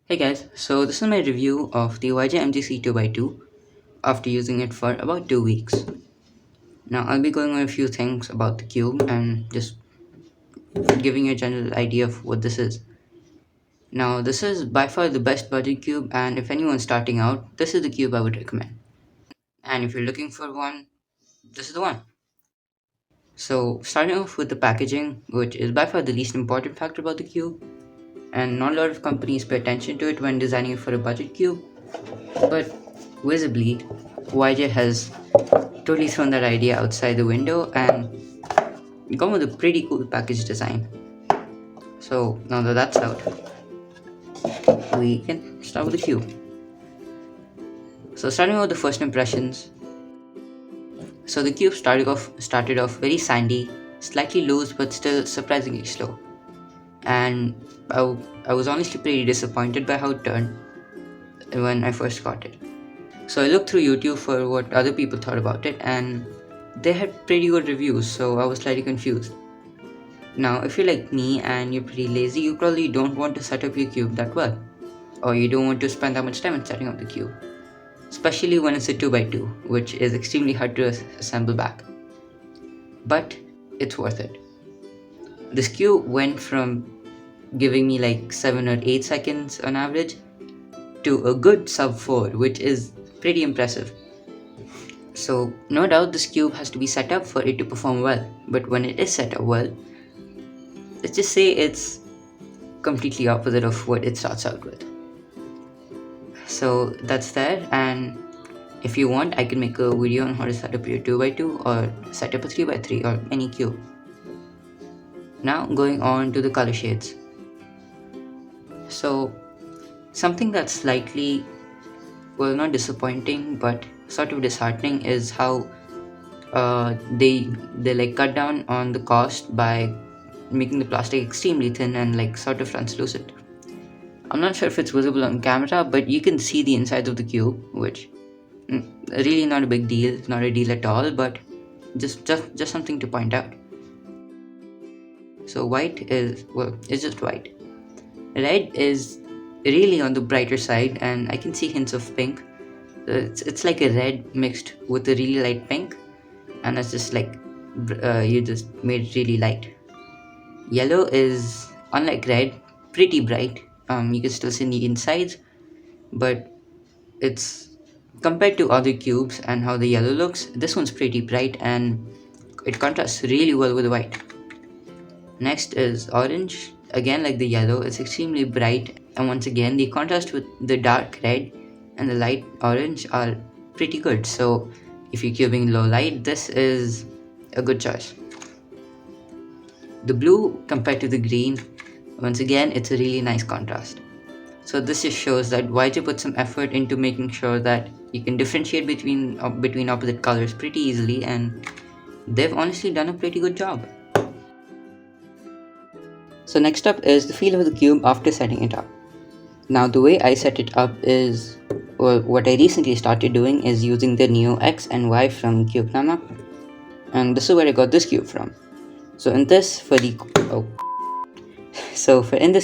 Hey guys, so this is my review of the YJ MGC 2x2 after using it for about 2 weeks. Now I'll be going on a few things about the cube and just giving you a general idea of what this is. Now this is by far the best budget cube, and if anyone's starting out, this is the cube I would recommend. And if you're looking for one, this is the one. So starting off with the packaging, which is by far the least important factor about the cube, and not a lot of companies pay attention to it when designing it for a budget cube, but visibly YJ has totally thrown that idea outside the window and gone with a pretty cool package design. So now that that's out, we can start with the cube. So starting with the first impressions. So the cube started off very sandy, slightly loose but still surprisingly slow. And I was honestly pretty disappointed by how it turned when I first got it. So I looked through YouTube for what other people thought about it, and they had pretty good reviews, so I was slightly confused. Now, if you're like me and you're pretty lazy, you probably don't want to set up your cube that well, or you don't want to spend that much time in setting up the cube, especially when it's a 2x2, which is extremely hard to assemble back. But it's worth it. This cube went from giving me like 7 or 8 seconds on average to a good sub 4, which is pretty impressive. So, no doubt this cube has to be set up for it to perform well, but when it is set up well, let's just say it's completely opposite of what it starts out with. So that's there, and if you want, I can make a video on how to set up your 2x2 or set up a 3x3 or any cube. Now going on to the color shades. So something that's slightly, well, not disappointing but sort of disheartening is how they like cut down on the cost by making the plastic extremely thin and like sort of translucent. I'm not sure if it's visible on camera, but you can see the insides of the cube, which really not a big deal, not a deal at all, but just something to point out. So white is, well, it's just white. Red is really on the brighter side, and I can see hints of pink. It's like a red mixed with a really light pink, and it's just like you just made it really light. Yellow is, unlike red, pretty bright. You can still see the insides, but it's compared to other cubes and how the yellow looks, this one's pretty bright and it contrasts really well with white. Next is orange. Again, like the yellow, it's extremely bright, and once again, the contrast with the dark red and the light orange are pretty good. So, if you're cubing low light, this is a good choice. The blue compared to the green, once again, it's a really nice contrast. So this just shows that YJ put some effort into making sure that you can differentiate between opposite colors pretty easily, and they've honestly done a pretty good job. So next up is the feel of the cube after setting it up. Now the way I set it up is, well, what I recently started doing is using the Neo X and Y from CubeNama, and this is where I got this cube from. So in this for the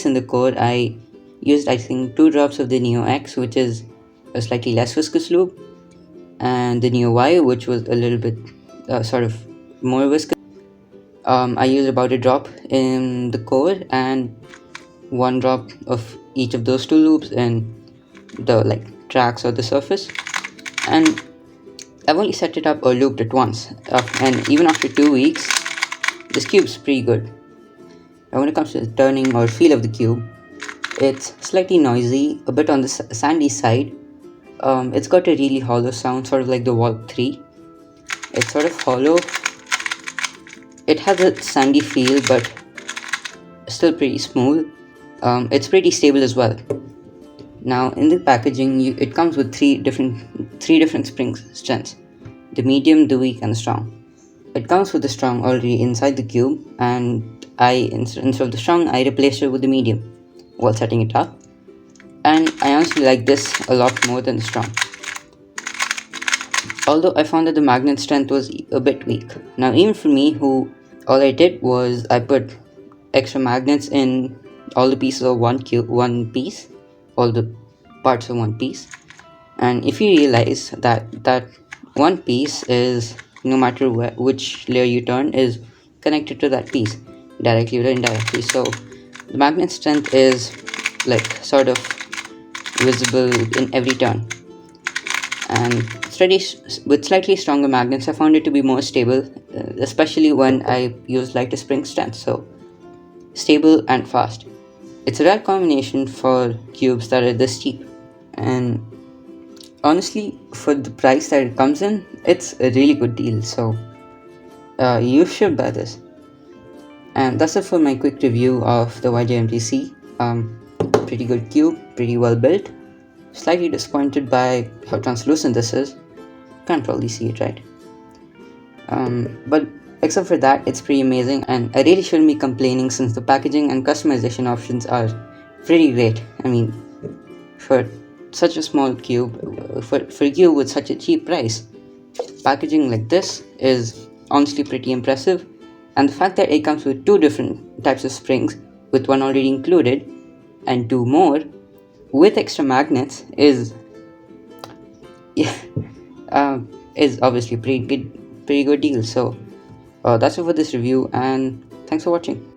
in the core I used, I think, 2 drops of the Neo X, which is a slightly less viscous lube, and the Neo Y, which was a little bit sort of more viscous. I used about a drop in the core and 1 drop of each of those 2 lubes in the like tracks or the surface, and I've only set it up or looped it once, and even after 2 weeks, this cube's pretty good. And when it comes to the turning or feel of the cube, it's slightly noisy, a bit on the sandy side. It's got a really hollow sound, sort of like the Warp 3. It's sort of hollow, It has a sandy feel, but still pretty smooth. It's pretty stable as well. Now in the packaging, it comes with three different spring strengths: the medium, the weak, and the strong. It comes with the strong already inside the cube, and instead of the strong, I replaced it with the medium while setting it up. And I honestly like this a lot more than the strong. Although I found that the magnet strength was a bit weak. Now even for me, who all I did was I put extra magnets in all the pieces of one piece, all the parts of one piece. And if you realize that one piece is, no matter which layer you turn, is connected to that piece directly or indirectly, so the magnet strength is like sort of visible in every turn. And with slightly stronger magnets, I found it to be more stable, especially when I use lighter spring strength. So stable and fast. It's a rare combination for cubes that are this cheap. And honestly, for the price that it comes in, it's a really good deal. So you should buy this. And that's it for my quick review of the YJMTC. Pretty good cube, pretty well built. Slightly disappointed by how translucent this is. Can't probably see it, right? But except for that, it's pretty amazing, and I really shouldn't be complaining since the packaging and customization options are pretty great. I mean, for such a small cube, for a cube with such a cheap price, packaging like this is honestly pretty impressive. And the fact that it comes with two different types of springs, with one already included and two more with extra magnets, yeah, is obviously pretty good deal. So that's it for this review, and thanks for watching.